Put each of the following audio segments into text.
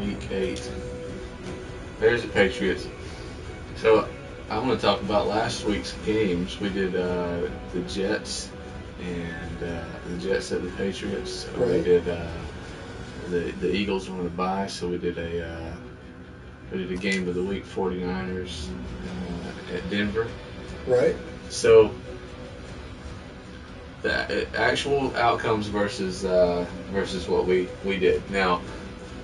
Week 8. Bears at Patriots. So I want to talk about last week's games. We did the Jets and the Jets at the Patriots. Right. We did the Eagles on the bye, so we did a game of the week, 49ers at Denver. Right. So the actual outcomes versus what we did. Now,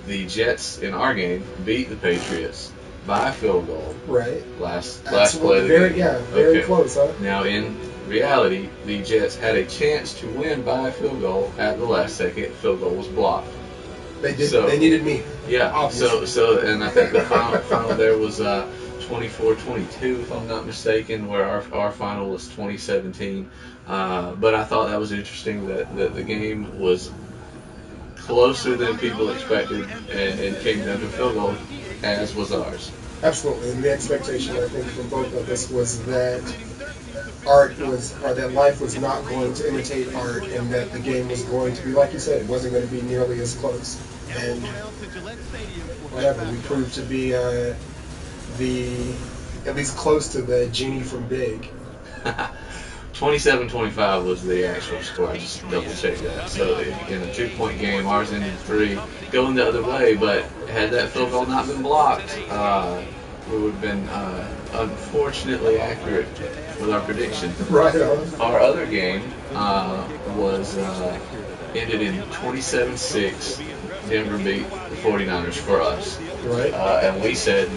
the Jets in our game beat the Patriots by a field goal. Right. Last play of the game. Yeah, very close, huh? Now, in reality, the Jets had a chance to win by a field goal at the last second. Field goal was blocked. They did. So, they needed me. Yeah. Obviously. And I think the final there was 24-22, if I'm not mistaken, where our final was 2017. But I thought that was interesting that the game was closer than people expected and came down to a field goal, as was ours. Absolutely, and the expectation I think from both of us was that that life was not going to imitate art, and that the game was going to be, like you said, it wasn't going to be nearly as close. And whatever, we proved to be at least close to the genie from Big. 27-25 was the actual score. I just double checked that. So in a 2-point game, ours ended 3, going the other way. But had that field goal not been blocked, we would have been unfortunately accurate with our prediction. Right on. Our other game was ended in 27-6. Denver beat the 49ers for us. Right. And we said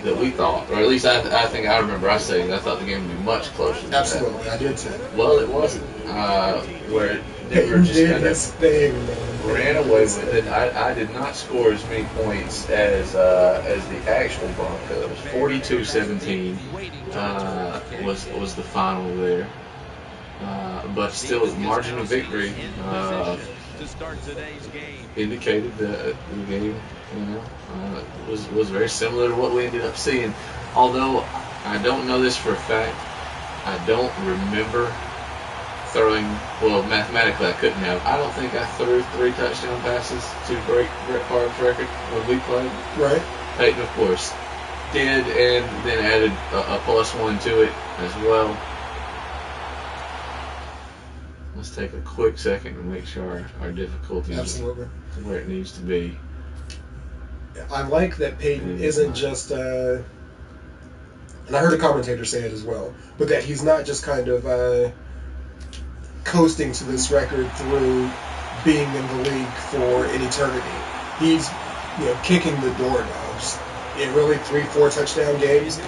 that we thought, or at least I think I remember us saying I thought the game would be much closer than Absolutely, that. I did say. Well, it wasn't. Where Denver just kind of ran away with it. I did not score as many points as the actual Broncos. 42-17 was the final there. But still, the margin of victory indicated that the game, was very similar to what we ended up seeing. Although I don't know this for a fact, I don't remember throwing. Well, mathematically, I couldn't have. I don't think I threw 3 touchdown passes to break Brett Favre's record when we played. Right. Peyton, of course, did, and then added a +1 to it as well. Let's take a quick second to make sure our difficulty is where it needs to be. I like that Peyton isn't just, and I heard a commentator say it as well, but that he's not just kind of coasting to this record through being in the league for an eternity. He's, kicking the doorknobs. In really 3-4 touchdown games.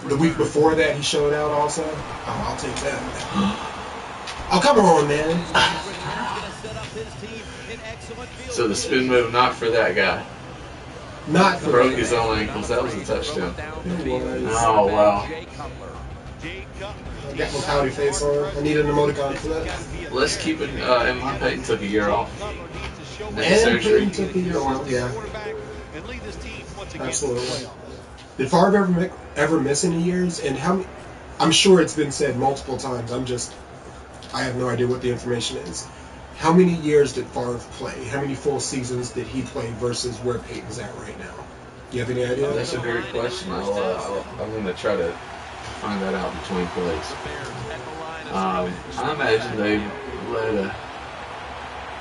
The week before that, he showed out also. Oh, I'll take that. Oh, come on, man. So the spin move, not for that guy. Not for broke his own ankles. That was a touchdown. Oh, wow. Got my pouty face on. I need an emoticon for that. Let's keep it. And my Peyton took a year off. And surgery. Took a year off, yeah. Absolutely. Did Favre ever miss any years? And how many? I'm sure it's been said multiple times. I have no idea what the information is. How many years did Favre play? How many full seasons did he play versus where Peyton's at right now? Do you have any idea? That's a great question. I'm going to try to find that out between plays. I imagine they've led a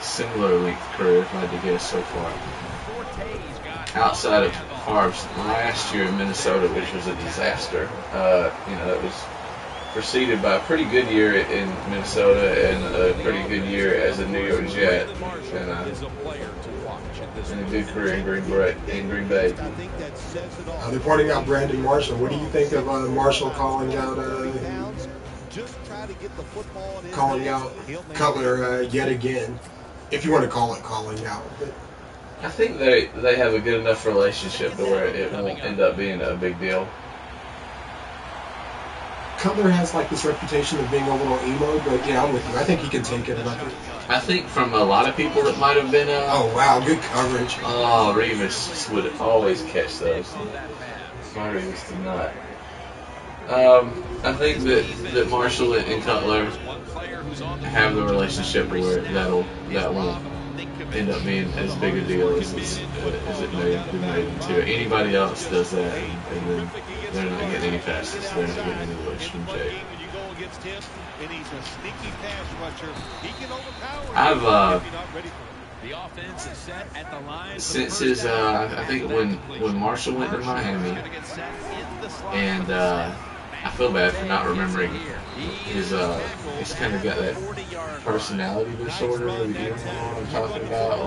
similar length career, if I had to guess, so far. Outside of Favre's last year in Minnesota, which was a disaster, it was preceded by a pretty good year in Minnesota and a pretty good year as a New York Jet, and a good career in Green Bay. They're pointing out Brandon Marshall. What do you think of Marshall calling out Cutler yet again? If you want to call it calling out. I think they have a good enough relationship to where it won't end up being a big deal. Cutler has this reputation of being a little emo, but yeah, I'm with you. I think he can take it. I think from a lot of people it might have been oh wow, good coverage. Oh, Revis would always catch those. My Revis did not. I think that Marshall and Cutler have the relationship where that won't end up being as big a deal as it may be made into. Anybody else does that, and then they're not getting any passes. They're not getting any looks from Jay. I've since his I think when Marshall went to Miami, and I feel bad for not remembering his he's kind of got that personality disorder. You know what I'm talking about?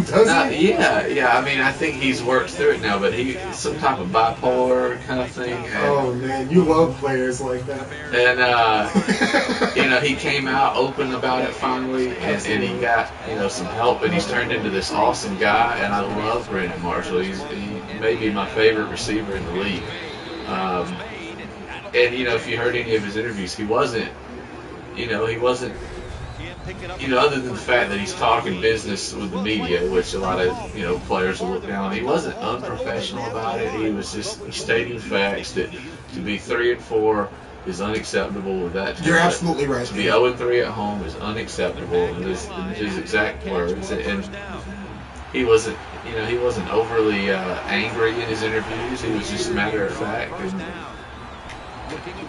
Does he? Yeah. I mean, I think he's worked through it now, but he's some type of bipolar kind of thing. Oh man, you love players like that. And he came out open about it finally, and he got some help, and he's turned into this awesome guy. And I love Brandon Marshall. He may be my favorite receiver in the league. And if you heard any of his interviews, he wasn't, other than the fact that he's talking business with the media, which a lot of players will look down on. He wasn't unprofessional about it. He stating facts that to be 3-4 is unacceptable with that. You're absolutely right. To be 0-3 at home is unacceptable. In his exact words, and he wasn't overly angry in his interviews. He was just matter of fact. And,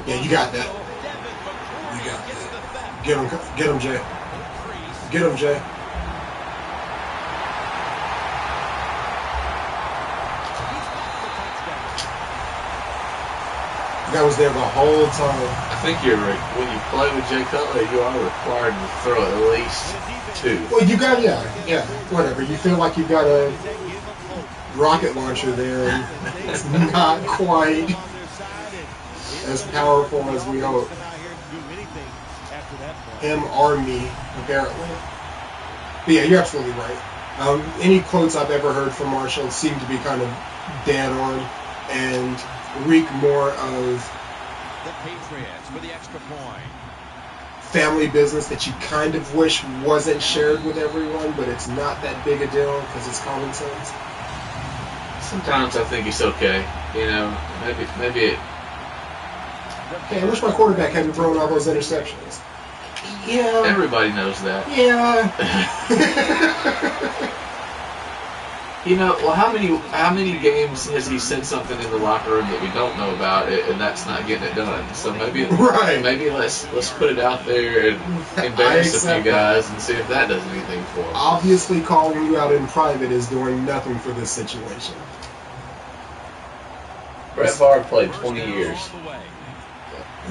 yeah, you got that. You got that. Get him, Jay. Get him, Jay. That was there the whole time. I think when you play with Jay Cutler, you are required to throw at least 2. Well, you got, yeah, whatever. You feel like you've got a rocket launcher there, and it's not quite as powerful as we hope. Him or me, apparently. But yeah, you're absolutely right. Any quotes I've ever heard from Marshall seem to be kind of dead on and reek more of the Patriots for the extra point. Family business that you kind of wish wasn't shared with everyone, but it's not that big a deal because it's common sense. Sometimes I think it's okay. Maybe it. Hey, I wish my quarterback hadn't thrown all those interceptions. Yeah. Everybody knows that. Yeah. Well, how many games has he said something in the locker room that we don't know about, and that's not getting it done? So maybe let's put it out there and embarrass a few guys and see if that does anything for him. Obviously, calling you out in private is doing nothing for this situation. Brett Favre played 20 years.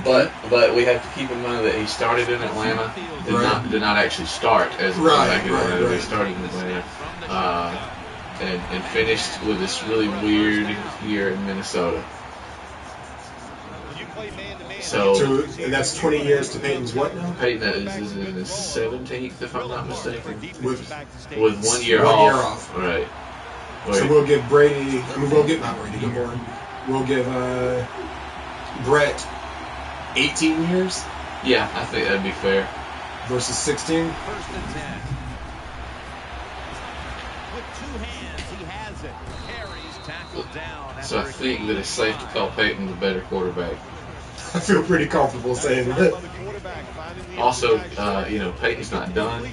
But we have to keep in mind that he started in Atlanta, did not actually start as a quarterback in Atlanta. He started in Atlanta and finished with this really weird year in Minnesota. So and that's 20 years to Peyton's what now? Peyton is in his 17th, if I'm not mistaken, with 1 1 year year off. Right. So we'll give Brady. Not Brady. Good morning. We'll give Brett 18 years? Yeah, I think that'd be fair. Versus 16? First and 10. With 2 hands, he has it. Carries, tackled down. So I think that it's safe to call Peyton the better quarterback. I feel pretty comfortable saying that. Also, Peyton's not done.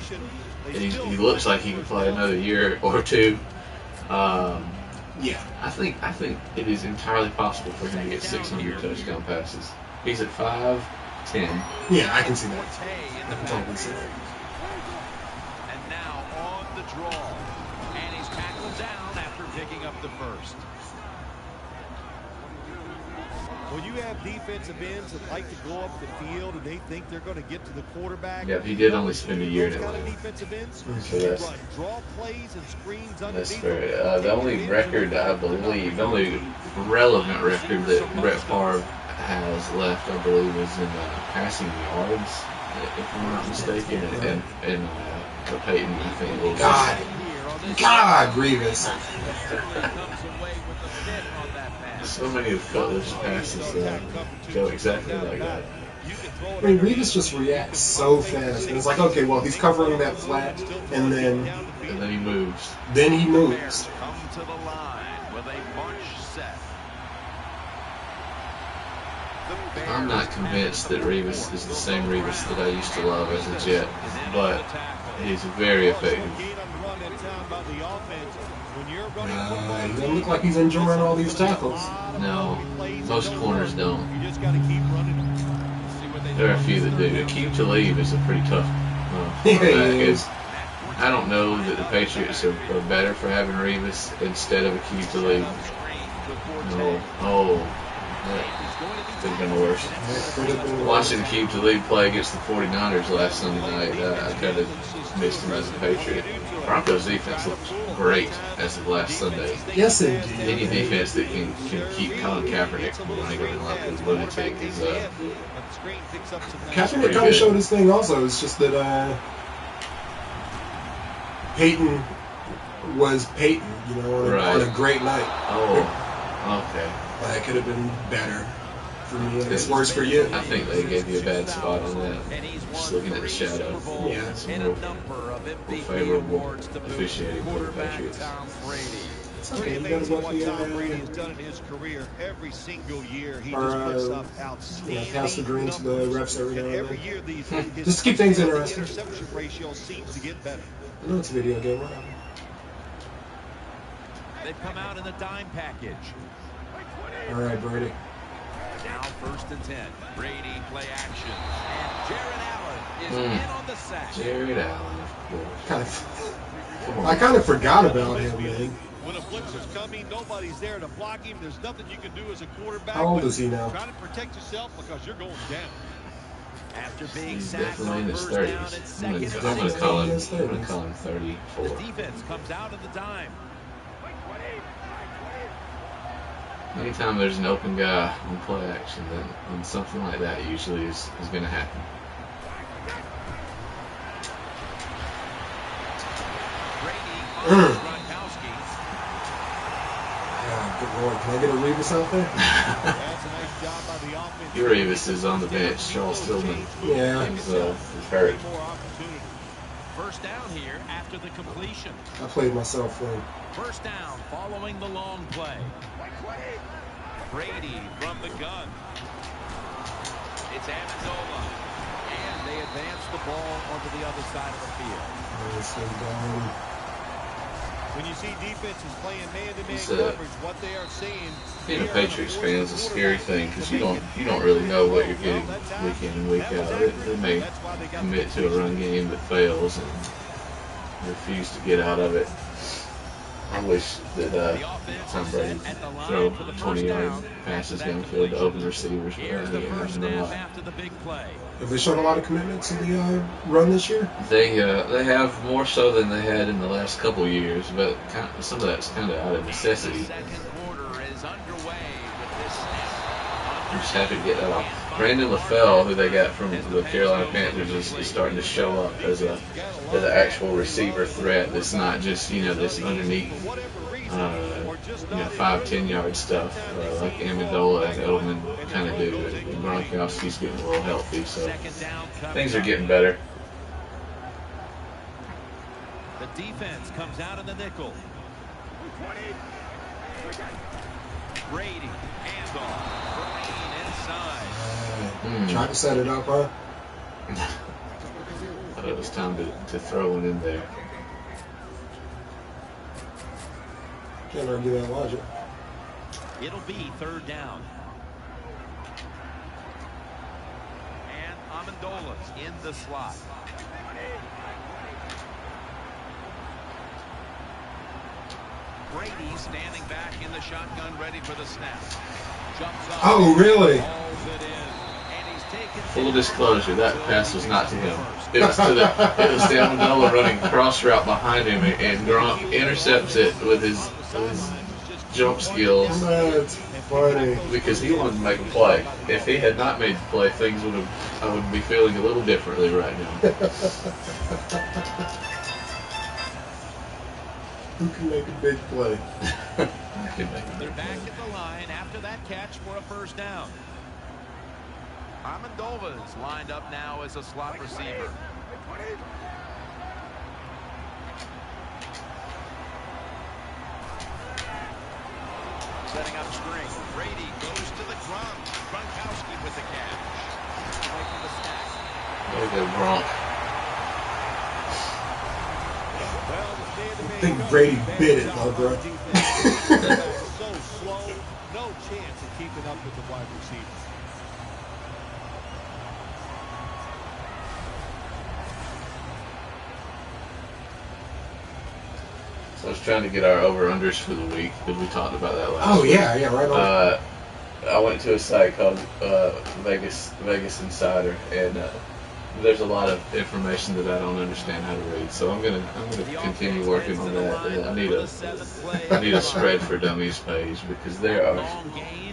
And he looks like he can play another year or 2. Yeah. I think it is entirely possible for him to get 600 touchdown passes. He's at 5'10". Yeah, I can see that. I can totally see that. And now on the draw. And he's tackled down after picking up the first. When you have defensive ends that like to go up the field and they think they're going to get to the quarterback. Yeah, he did only spend a year in Atlanta. So that's fair. The only record, I believe, the only relevant record that Brett Favre has left, I believe, is in passing yards, if I'm not mistaken, and Peyton, I think, will. God, Grievous. So many of Cutler's passes go exactly like that. I mean, Revis just reacts so fast. And it's like, okay, well, he's covering that flat, and then he moves. Then he moves. Come to the line with a bunch set. I'm not convinced that Revis is the same Revis that I used to love as a Jet, but he's very effective. the offense. When you're running He doesn't look like he's enjoying all these tackles. No, most corners don't. You just got to keep running them. There are a few that do. Aqib Talib is a pretty tough Yeah, quarterback. he is. I don't know that the Patriots are better for having Revis instead of Aqib Talib. That could have been worse. Watching Aqib Talib play against the 49ers last Sunday night, I kind of missed him as a Patriot. Broncos defense looks great as of last Sunday. Yes, indeed. Any defense that can keep Colin Kaepernick from running over like a lunatic is Kaepernick kind of showed his thing also. It's just that Peyton was Peyton, on a great night. Oh, okay. That could have been better for me. It's worse for you. I think they gave you a bad spot on that. Just looking at the shadow. Yeah. Some real favorable officiating for the Patriots. It's okay. You Things gotta what go Tom Brady has done in his career every single year. He just puts up outstanding pass the green to the refs every now and every then. year these Just to keep things interesting. interception ratio seems to get better. I know it's a video game, right? They've come out in the dime package. All right, Brady. Now 1st and 10. Brady play action. And Jared Allen is in on the sack. Jared Allen, of course. I kind of forgot about him, man. When a blitzer's coming, nobody's there to block him. There's nothing you can do as a quarterback. How old is he now? Try to protect yourself because you're going down. After being He's sacked definitely in on his 1st down 30s. and I'm 2nd going and to call him. 16. I'm going to call him 34. The defense comes out of the dime. Anytime there's an open guy in play action, then something like that usually is going to happen. Gronkowski. Good Lord, can I get a Revis out there? That's a nice job by the offense. Your Revis is on the bench. Charles Tillman Yeah. is hurt. More opportunity. 1st down here after the completion. I played myself late. 1st down following the long play. Brady from the gun. It's Amendola. And they advance the ball onto the other side of the field. When you see defenses playing man-to-man It's, coverage, what they are seeing. Being a Patriots fan is a scary thing because you don't really know what you're getting week in and week out. They may commit to a run game that fails and refuse to get out of it. I wish that Tom Brady would throw 20-yard passes downfield to open receivers, but Here's the he first hasn't done a snap lot. after the big play. Have they shown a lot of commitment to the run this year? They have more so than they had in the last couple of years, but some of that's kind of out of necessity. The 2nd quarter is underway with this snap. I'm just happy to get that off. Brandon LaFell, who they got from the Carolina Panthers, is starting to show up as an actual receiver threat. That's not just this underneath 5-10 yard stuff like Amendola and Edelman kind of do. Gronkowski's getting a little healthy, so things are getting better. The defense comes out in the nickel. Brady, handoff. Green inside. Trying to set it up, huh? Thought it was time to throw one in there. Can't argue that logic. It'll be 3rd down. And Amendola's in the slot. Brady standing back in the shotgun, ready for the snap. Jumps up. Oh, really? Hauls it in. And he's taken Full disclosure, that pass was not to him. It was to Amendola running cross route behind him, and Gronk intercepts it with his jump skills That's funny. because he wanted to make a play. If he had not made the play, I would be feeling a little differently right now. Who can make a big play? They're back at the line after that catch for a 1st down. Amendola's lined up now as a slot receiver. Setting up screen. Brady goes to the ground. Gronkowski with the catch. Making the snap. There you go, Gronk. Well, the I think Brady bit it, though, bro. So slow, no chance of keeping up with the wide receivers. So I was trying to get our over-unders for the week because we talked about that last week. Yeah, right on. I went to a site called Vegas Insider, and there's a lot of information that I don't understand how to read. So I'm gonna continue working on that. And I need a spread for dummies page because there are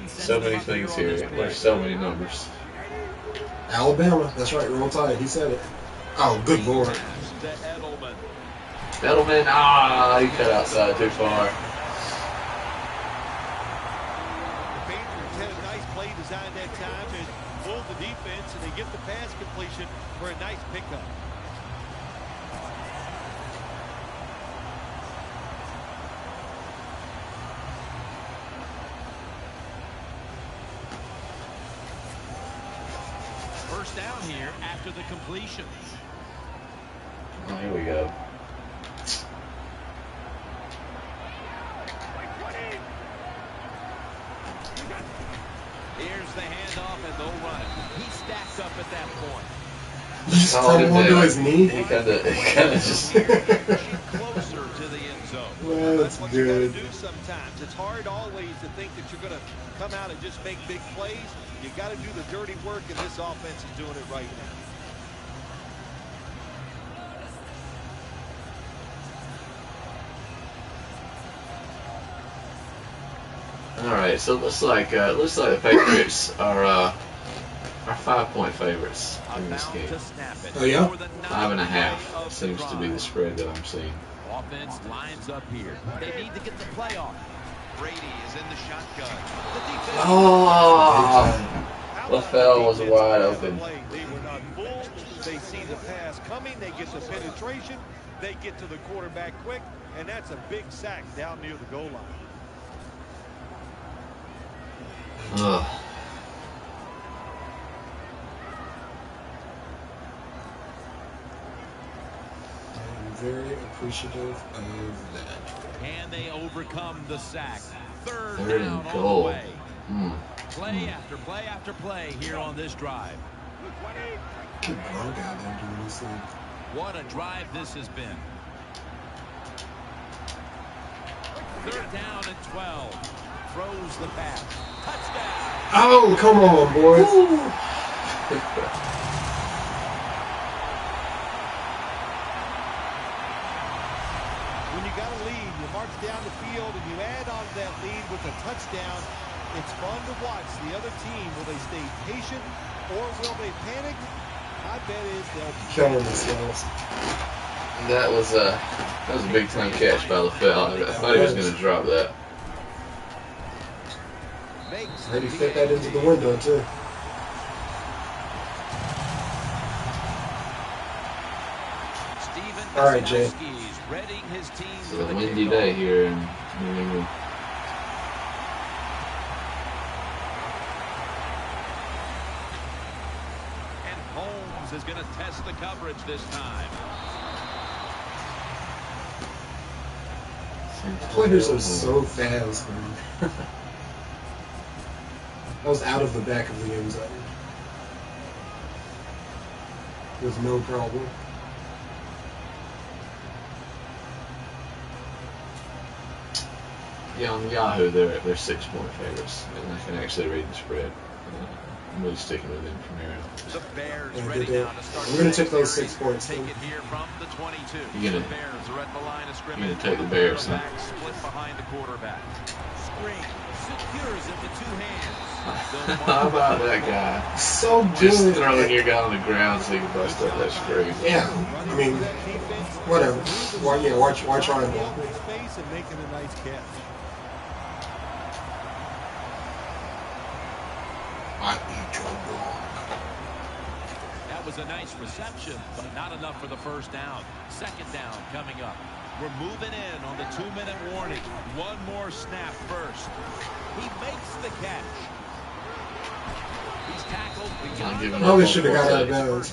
so many things here. There's so many numbers. Alabama. That's right. Roll Tide. He said it. Oh, good lord. Edelman, he cut outside too far. The Patriots had a nice play design that time and fooled the defense, and they get the pass completion for a nice pickup. First down here after the completion. Oh, here we go. Here's the handoff, and they'll run it. He stacked up at that point. Just come onto his knee. He kind of just. Closer to the end zone. Well, that's what good. you got to do sometimes. It's hard always to think that you're going to come out and just make big plays. You got to do the dirty work, and this offense is doing it right now. All right, so it looks like the Patriots are 5-point favorites in this game. Oh yeah, 5.5 seems to be the spread that I'm seeing. Offense lines up here. They need to get the play off. Brady is in the shotgun. LaFell was wide open. They were not fooled. They see the pass coming. They get the penetration. They get to the quarterback quick, and that's a big sack down near the goal line. Ugh. I'm very appreciative of that. And they overcome the sack. Third and down all goal. the way. Play after play after play here on this drive. Good Gronk out there doing this thing. What a drive this has been. Third down and 12. Throws the pass. Touchdown. Oh, come on, boys. When you got a lead, you march down the field and you add on to that lead with a touchdown. It's fun to watch the other team. Will they stay patient or will they panic? My bet is they'll Killing themselves. That was a big time catch by LaFell. I thought he was going to drop that. Maybe fit that into the window too. All right, Jay. It's a windy day here in New England. And Holmes is going to test the coverage this time. Players are so fast, man. That was out of the back of the end zone. With no problem. Yeah, on Yahoo, they're 6-point favorites, and I can actually read the spread. I'm really sticking with them from here out. The Bears Yeah, ready good now to start. We're going to take those 6 points. Take it here from the 22. You're The gonna- Bears are at the line of scrimmage. You're gonna take the Bears, huh? Quarterback split behind the quarterback. Screen secures it with 2 hands. How about that guy? So good. Just throwing your guy on the ground so you can bust up that screen. Yeah, I mean, whatever. Why, yeah, why try and open space and making a nice catch. I eat your dog. That was a nice reception, but not enough for the first down. Second down coming up. We're moving in on the 2-minute warning. One more snap first. He makes the catch. He's tackled beyond. Probably should have got out of bounds.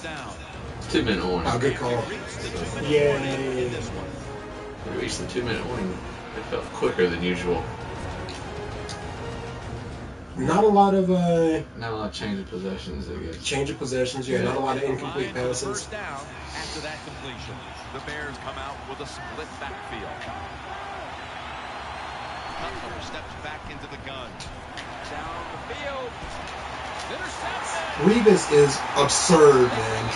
2-minute warning. Oh, good call. Yeah. Yay. We reached the 2-minute warning. It felt quicker than usual. Not a lot of Not a lot of change of possessions, I guess. change of possessions. Yeah, not a lot of incomplete passes. First down after that completion. The Bears come out with a split backfield. Cutler steps back into the gun. Down the field. Intercepted. Revis is absurd, man.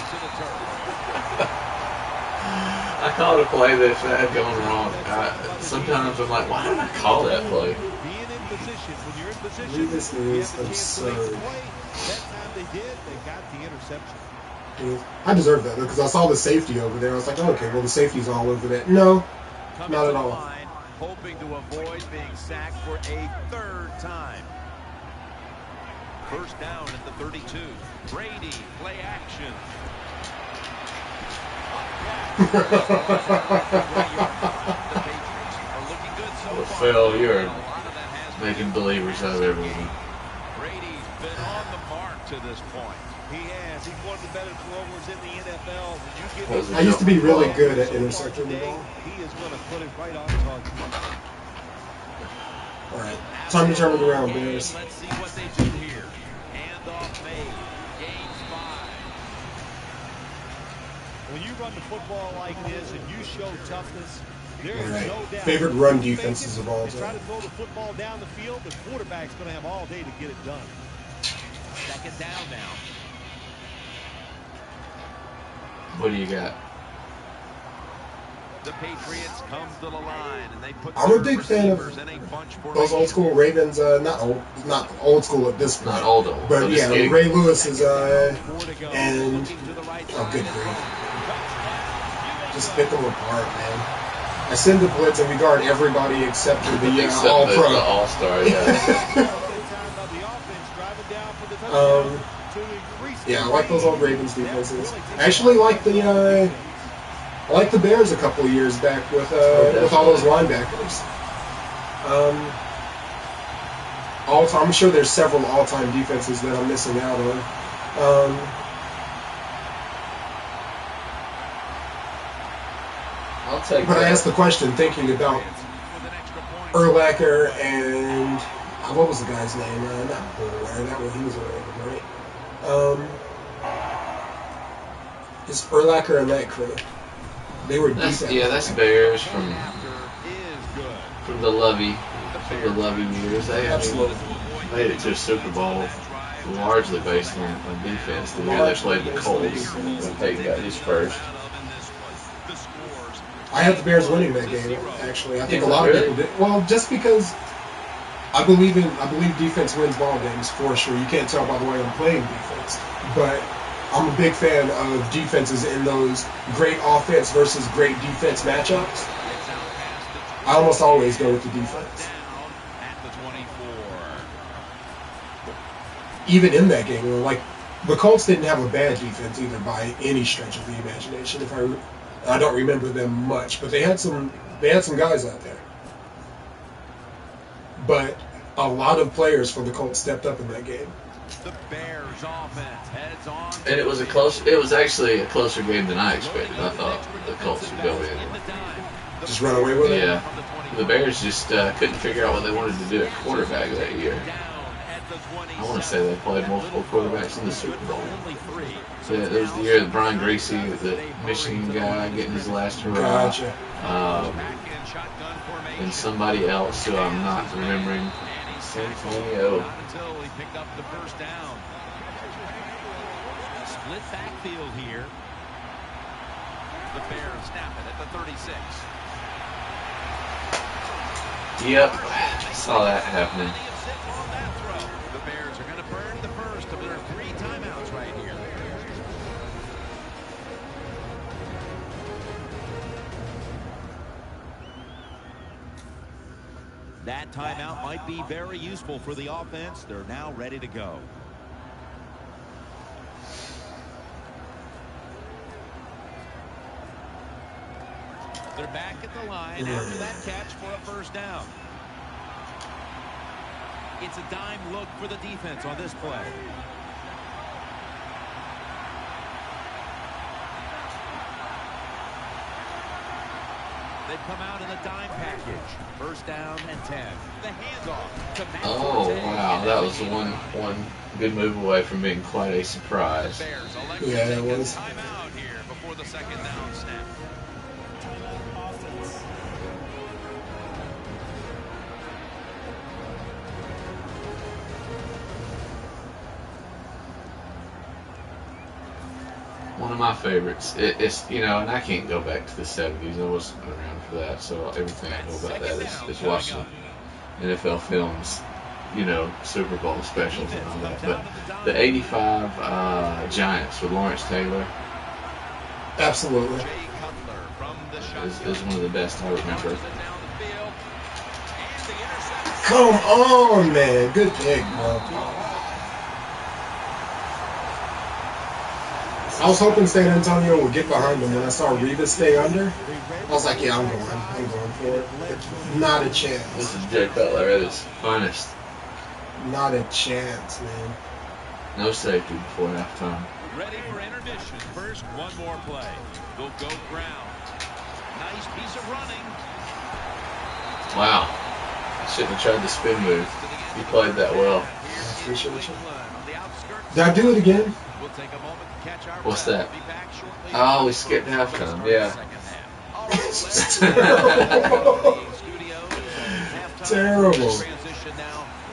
I called a play that had going wrong. Sometimes I'm like, why did I call that play? Being in position, when you're in position, Revis you is have the chance to make the absurd. play. That time they did, they got the interception. I deserve that because I saw the safety over there. I was like, oh, okay, well the safety's all over that. No, Coming not to at the all. line, hoping to avoid being sacked for a third time. First down at the 32. Brady, play action. The Patriots are looking good so Well, far. Phil, you're A lot of that has been making believers out of everyone. Brady's been on the mark to this point. He has. He's one of the better throwers in the NFL. When you give That was him a I used to be really good at so far intercepting the today, ball. he is going to put it right on target. All right, time to turn it around, Bears. Let's see what they do here. Handoff made. Game 5. When you run the football like this and you show toughness, there is Right. no doubt. Favorite run You defenses of all and try time. to throw the football down the field, the quarterback's going to have all day to get it done. Second down now. What do you got? The Patriots come to the line and they put I'm a their big fan of receivers in a bunch Those formation. old school Ravens, not old school at this point. Not old, But but yeah, just Ray Lewis is Four to go. and Looking to the right oh, side. good grief, just pick them apart, man. I send the blitz and we guard everybody except for the Except All the Pro. All-Star, yeah. Yeah, I like those old Ravens defenses. I actually like the Bears a couple of years back with all those linebackers. I'm sure there's several all-time defenses that I'm missing out on. I'll take But that. I asked the question thinking about Urlacher and what was the guy's name? Not Boulware. That was he was a Raven, right? It's Urlacher and that crew. They were defense. That's Bears from the Lovey years. They Absolutely. made it to a Super Bowl largely based on defense. The year they played the Colts, when Peyton got his first. I had the Bears winning that game. Actually, I think a Yeah, lot of really? people did. Well, just because I believe defense wins ball games for sure. You can't tell by the way I'm playing defense, but I'm a big fan of defenses in those great offense versus great defense matchups. I almost always go with the defense. Even in that game, like the Colts didn't have a bad defense either by any stretch of the imagination. I don't remember them much, but they had some guys out there. But a lot of players for the Colts stepped up in that game. The Bears offense heads on. And it was actually a closer game than I expected. I thought the Colts would go in. Just run away with it. Yeah. The Bears just couldn't figure out what they wanted to do at quarterback that year. I want to say they played multiple quarterbacks in the Super Bowl. Yeah, it was the year that Brian Gracie, the Michigan guy, getting his last hurrah. Gotcha. And somebody else who I'm not remembering. Santonio. Until he picked up the first down. Split backfield here. The Bears snap it at the 36. Yep, saw that happening. The Bears are going to burn the first of their 3 timeouts right here. That timeout might be very useful for the offense. They're now ready to go. They're back at the line after that catch for a first down. It's a dime look for the defense on this play. They They've come out in the dime package. First down and 10. The handoff to Matt Oh, Forte. wow. That was one good move away from being quite a surprise. Yeah, it was. Timeout here before the second down snap. One of my favorites. It's, you know, and I can't go back to the 70s. I wasn't around for that, so everything I know about that is watching NFL films, you know, Super Bowl specials and all that. But the 85 Giants with Lawrence Taylor Absolutely. is one of the best I remember. Come on, man. Good pick, bro. I was hoping San Antonio would get behind them when I saw Rivas stay under. I was like, yeah, I'm going for it. But not a chance. This is Jay Cutler at his finest. Not a chance, man. No safety before halftime. Ready for intermission. First, one more play. They'll go ground. Nice piece of running. Wow. Shouldn't have tried the spin move. He played that well. Appreciate you. Did I do it again? We'll take a moment to catch our What's breath. that? Be back shortly. Oh, we skipped halftime. Yeah. Terrible.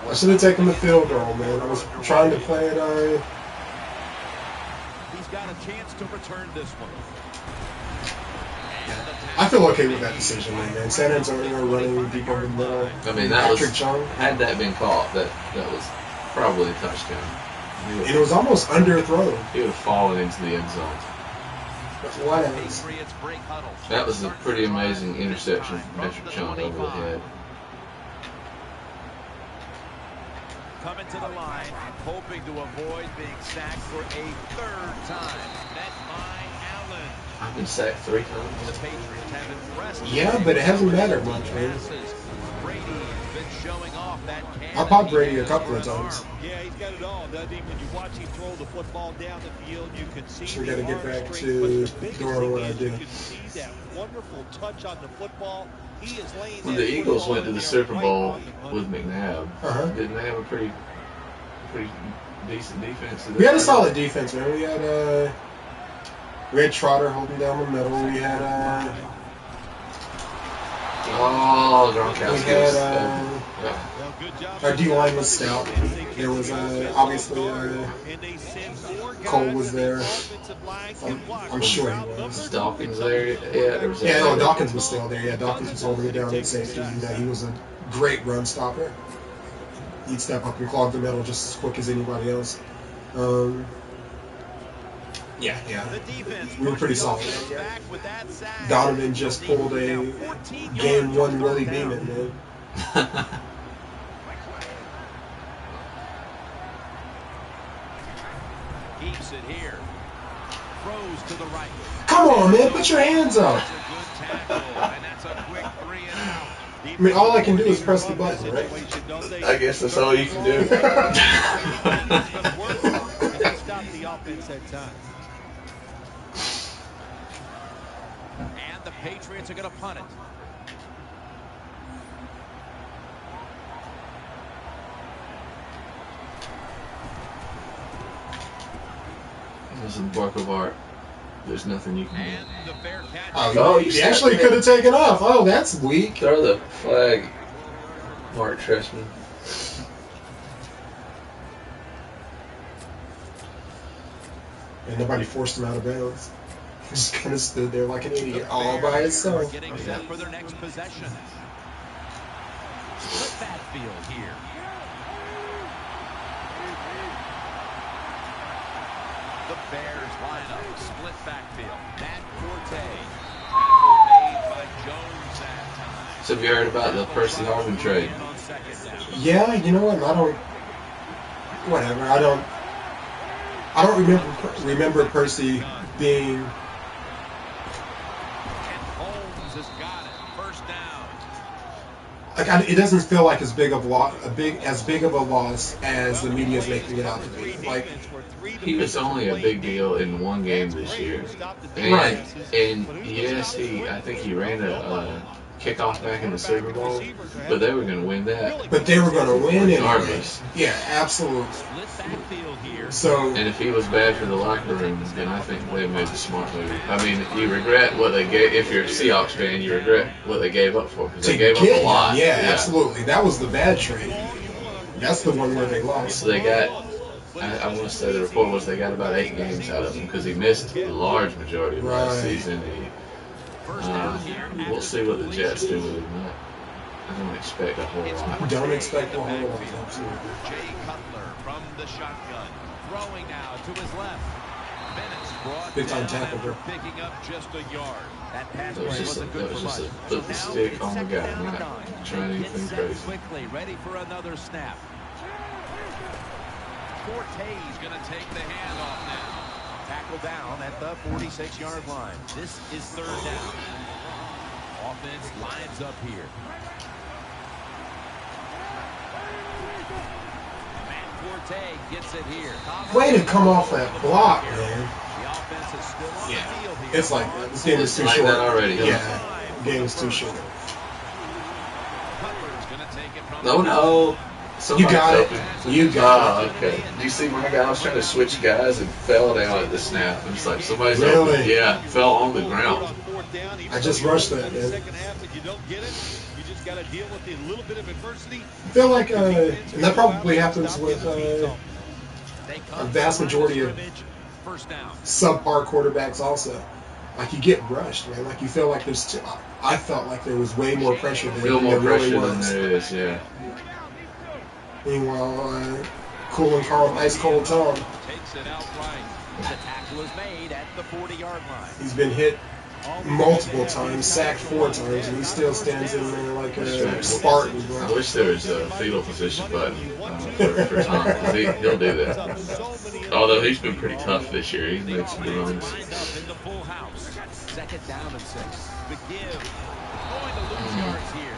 I should have taken the field goal, man. I was trying to play it. He's got a chance to return this one. I feel okay with that decision, man. San Antonio running deep over the middle. I mean, that was, Patrick Chung. had that been caught, that was probably a touchdown. And it was almost underthrown. He would have fallen into the end zone. What else? Patriots break huddle. That was a pretty amazing interception from Patrick Chung over the head. Coming to the line, hoping to avoid being sacked for a third time. Met by Allen. I've been sacked 3 The times. Patriots have impressed. Yeah, but it hasn't mattered much, man. Brady's been showing off that I popped Brady a couple of times. Yeah, he's got it all, doesn't he? When you watch him throw the football down the field, you can see So we the gotta get arm back strength, to but the biggest doing thing what I is do. You can see that wonderful touch on the football. He is laying When that the Eagles football went to in the there Super right Bowl on the money. with McNabb, Uh-huh. didn't they have a pretty decent defense? We had a solid defense, man. We had Trotter holding down the middle. We had Oh, Gronkowski. We had, yeah. Well, good job. our D-line was stout. There was obviously And they send 4 guys Cole was that the there. offensive line can block. I'm sure he Was was. Dawkins there yet? Or was that Yeah, no, later? Dawkins was still there. Yeah, Dawkins was holding it down at safety. He was a great run stopper. He'd step up and clog the middle just as quick as anybody else. Yeah. The defense We were pretty solid. back with that sack. Donovan just pulled a game 1 Willie Beeman, man. Keeps it here. Throws to the right. Come on, man, put your hands up. That's a good tackle, and that's a quick 3 and out. I mean, all I can do is press the button, right? I guess that's all you can do. They stopped the offense that time. And the Patriots are going to punt it. This is the work of art. There's nothing you can And the fair catch. Oh, you he actually could have taken off. Oh, that's weak. do. Throw the flag, Mark Trestman. And nobody forced him out of bounds. He just kind of stood there like an idiot all by himself. Getting set for their next possession. Split backfield here. The Bears line up. Split backfield. Matt Forte. Tackle made by Jones that time. So have you heard about the Percy Harvin trade? And on second down. Yeah, you know what? Whatever. I don't remember Percy being. And Holmes has got it. First down. it doesn't feel like as big of a loss as the media's making it out to be. Like, he was only a big deal in one game this year, right. and yes, I think he ran a kickoff back in the Super Bowl, but they were going to win that. But they were going to win regardless. Anyway. Yeah, absolutely. So, and if he was bad for the locker room, then I think they made the smart move. I mean, you regret what they gave. If you're a Seahawks fan, you regret what they gave up for because they gave up a lot. Yeah, absolutely. That was the bad trade. That's the one where they lost. So they got. I want to say the report was they got about 8 games out of him because he missed a large majority of last season. We'll see what the Jets do with him. I don't expect a whole lot. Don't expect a whole lot. Jay Cutler from the shotgun, throwing now to his left. Bennett's brought big time tackle there. Picking up just a yard. That pass that was just a put the stick on the guy, not trying anything crazy. Quickly, ready for another snap. Forte's going to take the handoff now. Tackle down at the 46-yard line. This is 3rd down. Offense lines up here. Matt Forte gets it here. Way to come off that block, man. The offense is still on the field here. It's like this game is too short. That already. Yeah, the game is too short. No. You got it. You got it. Okay. Do you see my guy? I was trying to switch guys and fell down at the snap. It's like somebody's really? Open. Yeah, fell on the ground. I just rushed that, man. I feel like, and that probably happens with a vast majority of subpar quarterbacks also. Like, you get rushed, man. Like, you feel like I felt like there was way more pressure there Feel more pressure really than there is, yeah. Meanwhile, cool and calm, ice cold Tom. Takes it outright. The tackle is made at the 40-yard line. He's been hit multiple times, sacked 4 times, and he still stands in there like a Spartan. Bro. I wish there was a fetal position button for Tom, because he'll do that. Although he's been pretty tough this year. He's made some runs. 2nd down and 6. The give. Going to lose yards here.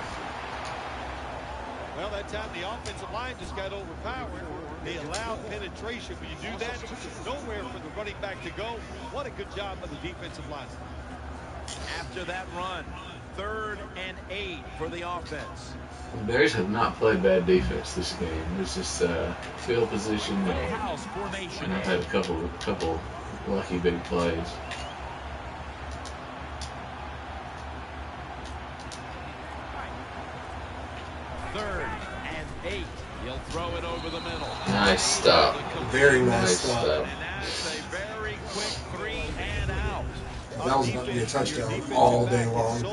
Well, that time the offensive line just got overpowered. They allowed penetration. When you do that, nowhere for the running back to go. What a good job by the defensive line. After that run, 3rd and 8 for the offense. The Bears have not played bad defense this game. It's just field position, and I've had a couple lucky big plays. He'll throw it over the middle. Nice stop. Very nice stop. And that's a very quick 3 and out. That was about to be a touchdown all day long.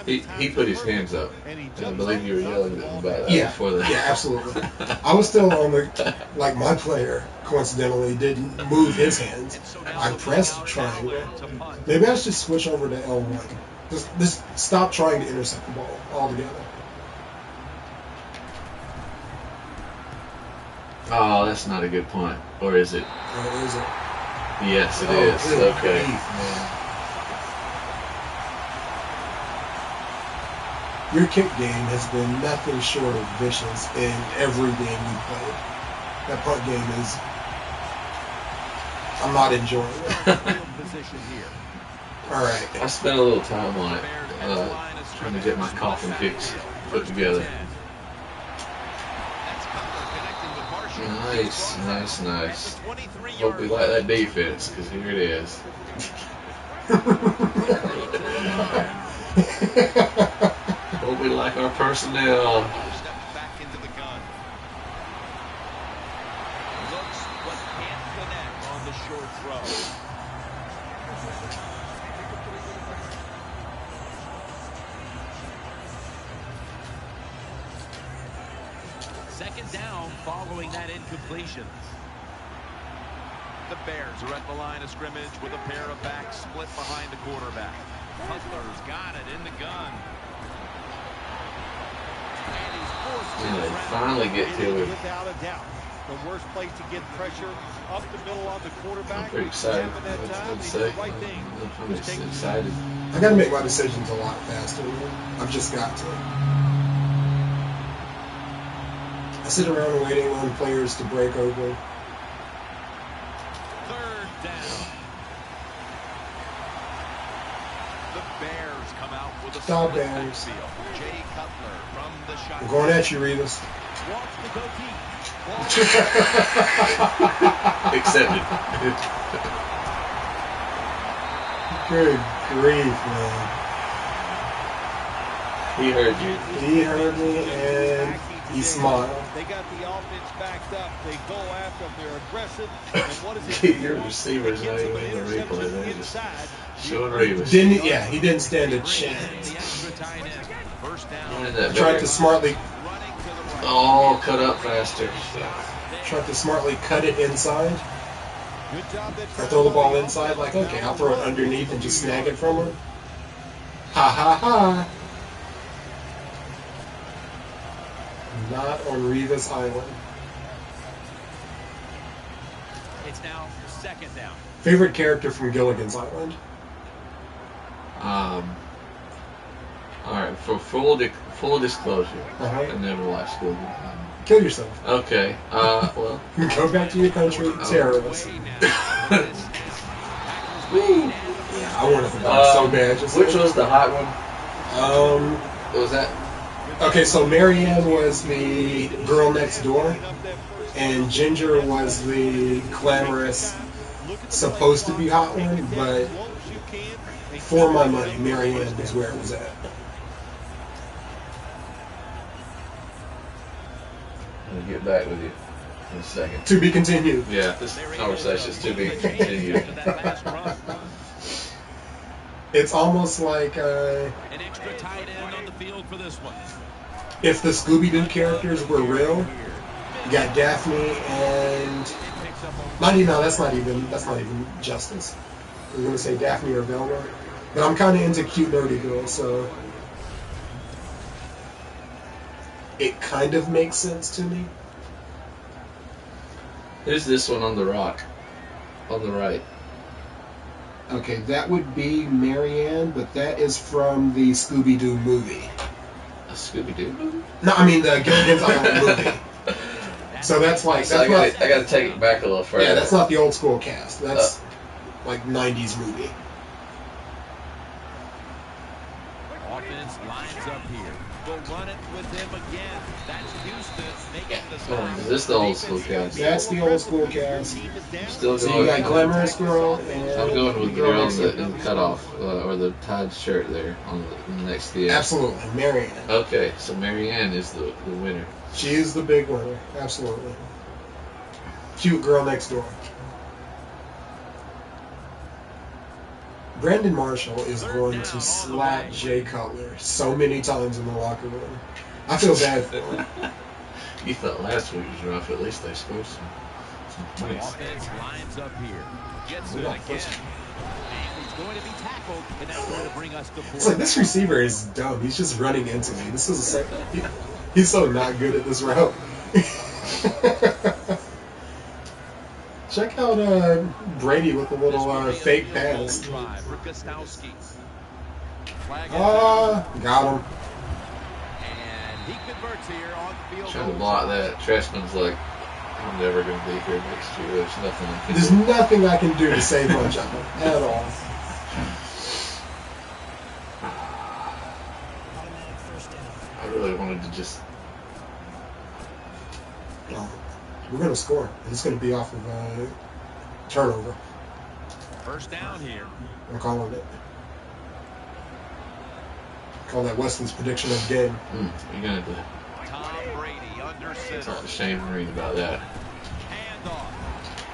He put his hands up. I believe you were yelling about that before that. Yeah, absolutely. I was still on the, like, my player, coincidentally, didn't move his hands. I pressed triangle. Maybe I should switch over to L1. Just stop trying to intercept the ball altogether. Oh, that's not a good punt. Or is it? Or is it? Yes, it is. Okay. Your kick game has been nothing short of vicious in every game you've played. That punt game is... I'm not enjoying it. All right. I spent a little time on it, trying to get my coffin kicks put together. Nice. Hope we like that defense, because here it is. Hope we like our personnel. Back into the gun. Looks but can't connect on the short throw. Second down following that incompletion. The Bears are at the line of scrimmage with a pair of backs split behind the quarterback. Cutler's got it in the gun. And he's forced to They finally get to him. Without a doubt. The worst place to get pressure up the middle on the quarterback. I'm pretty excited. That time, Let's say. right thing. I'm excited. I gotta make my decisions a lot faster. I've just got to. I sit around waiting on players to break open. Third down. The Bears come out with a Stop split Bears. backfield. Jay Cutler from the shotgun. I'm going at you, Revis. Wants to go deep. Accepted. Good grief, man. He heard you. He heard me and he smiled. They got the offense backed up. They go after them. They're aggressive. And what is it? Your receiver's not even in the replay. They're just showing Revis. He didn't stand a chance. That Tried to smartly cut up faster. cut it inside. Or throw the ball inside, like, okay, I'll throw it underneath and just snag it from her. Ha ha ha. Not on Revis Island. It's now second down. Favorite character from Gilligan's Island? Alright, for full disclosure, Uh-huh. I never watched Gilligan's Island. Kill yourself. Okay, well. Go back to your country, terrorist. Yeah, I wanted to die so bad. Which was the hot one? What was that? Okay, so Marianne was the girl next door, and Ginger was the glamorous, supposed to be hot one, but for my money, Marianne is where it was at. I'll get back with you in a second. To be continued. Yeah, this conversation is to be continued. It's almost like An extra tight end on the field for this one. if the Scooby-Doo characters were real. You got Daphne and that's not even Justice. I was gonna say Daphne or Velma, but I'm kind of into cute nerdy girls, so it kind of makes sense to me. Who's this one on the rock? On the right. Okay, that would be Marianne, but that is from the Scooby-Doo movie. A Scooby-Doo movie? No, I mean the Gilligan's Island movie. So that's like So I gotta take it back a little further. Yeah, that's not the old school cast. That's like 90s movie. Offense lines up here. They'll run it with him again. That's Houston making the Oh, stop. is this the old school cast? That's the old school cast. Still So going. you got Glamorous Girl and I'm going with the girl next in door. the cutoff or the tied shirt there on the next to the end. Absolutely, Marianne. Okay, so Marianne is the winner. She is the big winner. Absolutely. Cute girl next door. Brandon Marshall is going to slap Jay Cutler so many times in the locker room. I feel bad for him. You thought last week was rough. At least they scored some points. Offense lines up here. Gets it Yeah. again. And he's going to be tackled, and that's going to bring us to It's like, this fourth. receiver is dumb. He's just running into me. This is he's so not good at this route. Check out Brady with a little fake pass. Drive for Gostowski. Flag Got him. and he converts here on the field. Trying to block that. Trestman's like, I'm never going to be here next year. There's nothing I can There's do. nothing I can do to save my job at all. I really wanted to just. We're going to score. It's going to be off of turnover. First down here. I'm calling it. Call that Wesley's prediction of the game. You're going to Tom Brady under center. talk to Shane Marine about that. Handoff.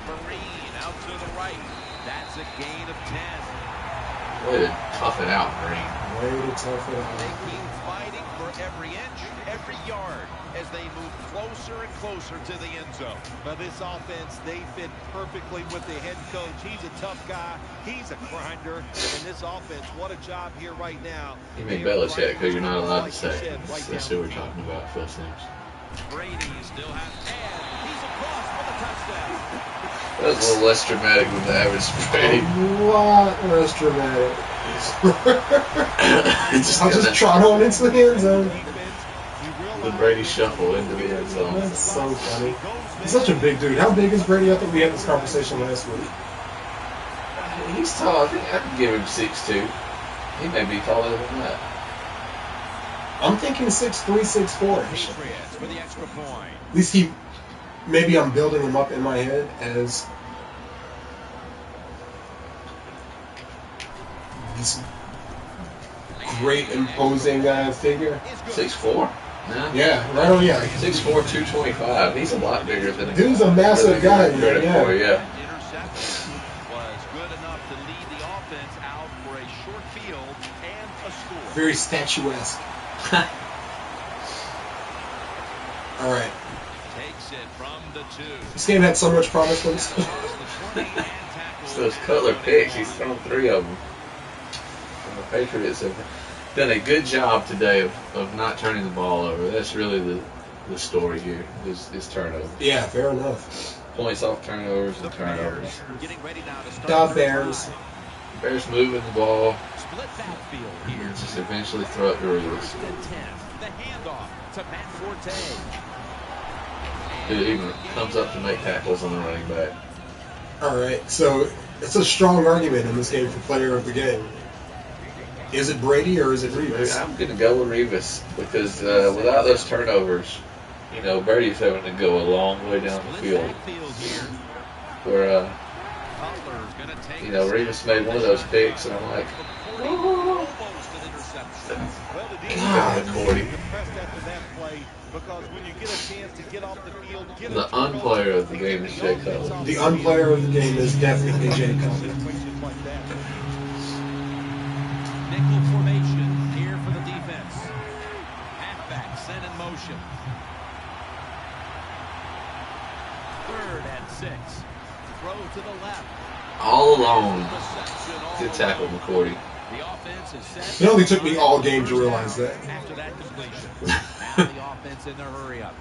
Marine out to the right. That's a gain of 10. Way to tough it out, Marine. Way to tough it They out. keep fighting for every inch, every yard as they move closer and closer to the end zone. Now this offense, they fit perfectly with the head coach. He's a tough guy. He's a grinder. And this offense, what a job here right now. You mean Belichick because you're not allowed to say. That's who we're talking about, Phil Sims. Brady still has, and he's across for the touchdown. That was a little less dramatic than the average Brady. A lot less dramatic. I'll just trot on into the end zone. The Brady shuffle into the end zone. That's so funny. He's such a big dude. How big is Brady? I think we had this conversation last week. He's tall. I think I can give him 6'2". He may be taller than that. I'm thinking 6'3", 6'4". Patriots for the extra point. At least maybe I'm building him up in my head as this great imposing figure. 6'4". Yeah, right on, yeah. 6'4", 225. He's a lot bigger than Dude's a massive guy, man. Credit Yeah. for, yeah. Interception was good enough to lead the offense out for a short field and a score. Very statuesque. All right. Takes it from the 2. This game had so much promise when it's It's those Cutler picks. He's thrown 3 of them. And the Patriots have done a good job today of not turning the ball over. That's really the story here is turnovers. Yeah, fair enough. Points off turnovers and turnovers. Getting ready now to start Da the Bears. drive. Bears moving the ball. Split backfield here. Just eventually throw it to Reeves. First and 10. The handoff to Matt Forte. It even comes up to make tackles on the running back. All right, so it's a strong argument in this game for player of the game. Is it Brady or is it Reeves? I'm going to go with Reeves because without those turnovers, Brady's having to go a long way down the field. Where, Reeves made one of those picks, and I'm like, God, Cordy. The unplayer of the game is Jay Cutler. The unplayer of the game is definitely Jay Cutler. Nickel formation here for the defense. Halfback sent in motion. 3rd and 6. Throw to the left. All alone. Good tackle, McCourty. The offense is set. It only took me all game to realize that. After that completion. Now the offense in their hurry up.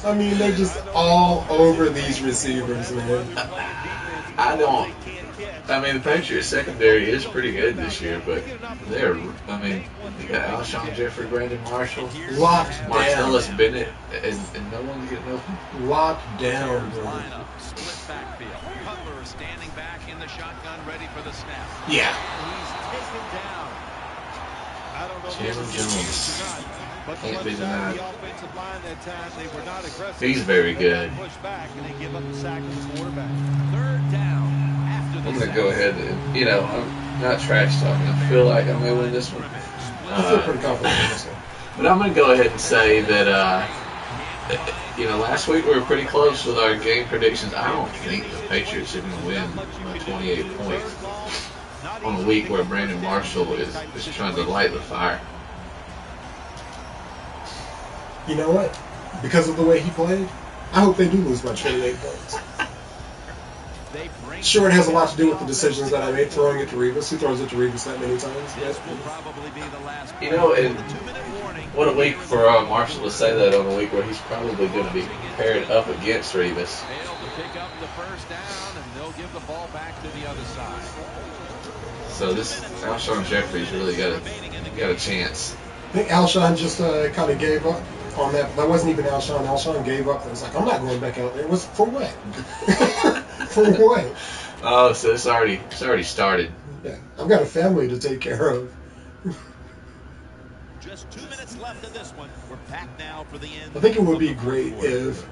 I mean, they're just all over these receivers, man. The Patriots secondary is pretty good this year, but you got Alshon Jeffrey, Brandon Marshall, Locked Martellus down. Bennett, and no one's getting open. Locked down, bro. Lineup, split backfield. Cutler is standing back in the shotgun, ready for the snap. Yeah. He's taken down. I don't know if Chandler it was Jones. or not, but Can't the be left side of denied. the offensive line that time, they were not aggressive. He's very good. Push back and they give up the sack to the quarterback. 3rd down after the I'm going to sack. go ahead and, I'm not trash talking. I feel like I may win this one. I feel pretty confident in this one. But I'm going to go ahead and say that, last week we were pretty close with our game predictions. I don't think the Patriots are going to win by 28 points on a week where Brandon Marshall is trying to light the fire. You know what? Because of the way he played, I hope they do lose by 28 points. Sure, it has a lot to do with the decisions that I made throwing it to Reeves. Who throws it to Reeves that many times? This will probably be the last And what a week for Marshall to say that on a week where he's probably going to be paired up against Reeves. Failed to pick up the first down, and they'll give the ball back to the other side. So this Alshon Jeffrey's really got a chance. I think Alshon just kind of gave up on that. That wasn't even Alshon. Alshon gave up. It was like, I'm not going back out there. It was for what? For what? Oh, so it's already started. Yeah, I've got a family to take care of. Just 2 minutes left in this one. We're back now for the end. I think it would be great if,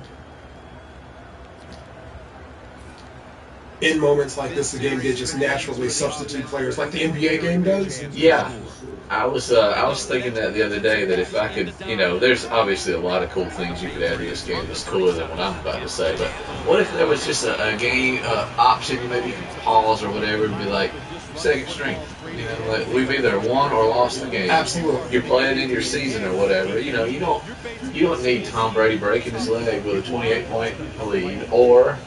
in moments like this, the game did just naturally substitute players, like the NBA game does. Yeah, I was thinking that the other day that if I could, there's obviously a lot of cool things you could add to this game that's cooler than what I'm about to say. But what if there was just a game option? Maybe you could pause or whatever and be like, second string. Like we've either won or lost the game. Absolutely. You're playing in your season or whatever. You don't need Tom Brady breaking his leg with a 28-point lead, or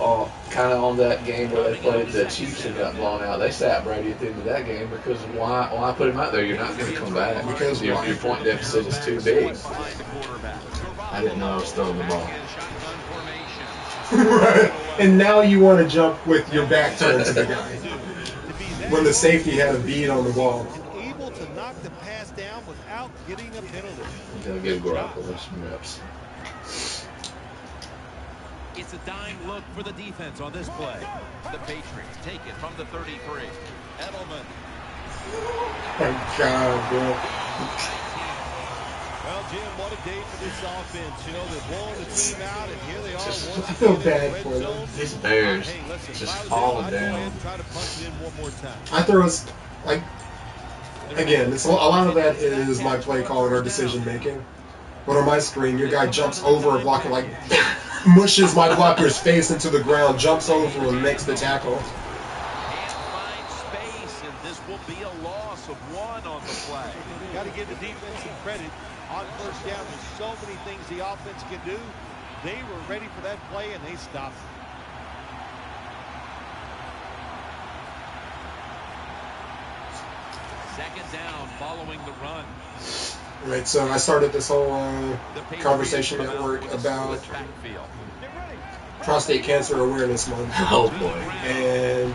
kind of on that game where they played the Chiefs and got blown out. They sat Brady at the end of that game because why put him out there? You're not going to come back because your point deficit is too big. I didn't know I was throwing the ball. Right. And now you want to jump with your back turned to the guy. When the safety had a bead on the ball. Able to knock the pass down without getting a penalty. Gotta give Garoppolo some reps. It's a dime look for the defense on this play. The Patriots take it from the 33. Edelman. My God, bro. Well, Jim, what a day for this offense. You know, they're blowing the team out, and here they are. I feel bad for them. These Bears just falling down. Try to punch it in one more time. I throw us, like, again, a lot of that is my play calling or decision making. But on my screen, your guy jumps over a blocker, like, mushes my blocker's face into the ground, jumps over and makes the tackle. Can't find space, and this will be a loss of 1 on the play. Got to give the defense some credit. On first down, there's so many things the offense can do. They were ready for that play, and they stopped it. Second down following the run. Right, so I started this whole conversation at work about Prostate Cancer Awareness Month. Oh boy. And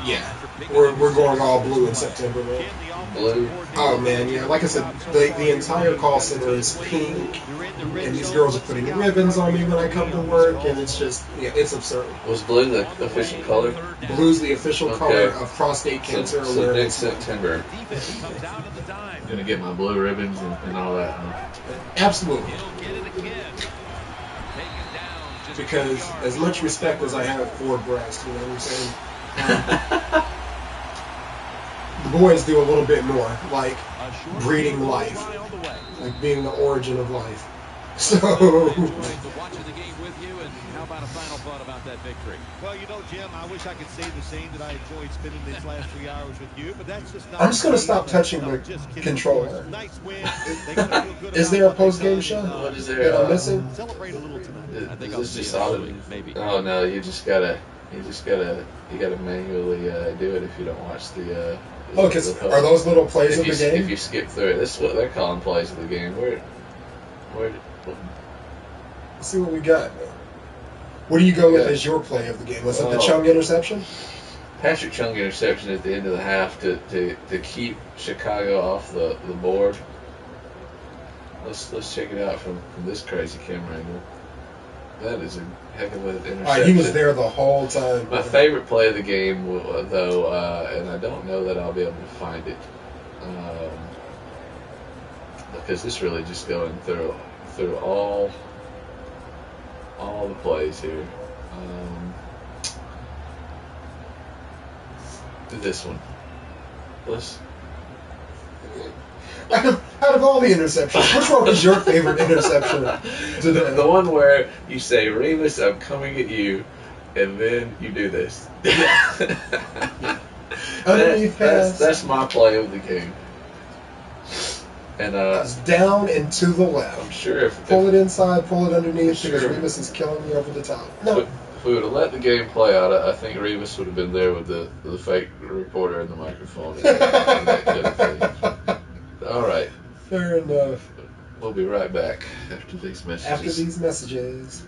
yeah, we're going all blue in September, man. Blue. Oh man, yeah. Like I said, the entire call center is pink, and these girls are putting ribbons on me when I come to work, and it's just, yeah, it's absurd. Was blue the official color? Blue's the official color of Prostate Cancer So next Awareness. September, I'm gonna get my blue ribbons and all that. Absolutely. Because as much respect as I have for breast, you know what I'm saying? The boys do a little bit more, like breeding life, like being the origin of life. So, Watching the game with you, and how about a final thought about that victory? Well, you know, Jim, I wish I could say the same, that I enjoyed spending these last 3 hours with you, but that's just not. I'm just going to stop touching the controller. Nice win. They gotta feel good Is about there a what they've post-game done, show and, What is that there? I'm missing? Celebrate a little tonight. I think Is I'll this see just it auto? maybe. Oh no, you gotta manually do it if you don't watch the. Oh, because are those little plays of the If game? you skip through it, this is what they're calling plays of the game. Where Let's see what we got. What do you go with as your play of the game? Was it the Chung interception? Patrick Chung interception at the end of the half to keep Chicago off the board. Let's check it out from this crazy camera angle. That is a heck of an interception. He was there the whole time. My favorite play of the game, though, and I don't know that I'll be able to find it, because this really just going through all the plays here. This one. Out of all the interceptions, which one was your favorite interception today? The one where you say, Revis, I'm coming at you, and then you do this. Underneath pass. That's my play of the game. And That's down and to the left. I'm sure Pull it inside, pull it underneath, Sure. because Revis is killing me over the top. No. If we would have let the game play out, I think Revis would have been there with the fake reporter and the microphone and that kind of thing. All right. Fair enough. We'll be right back after these messages. After these messages.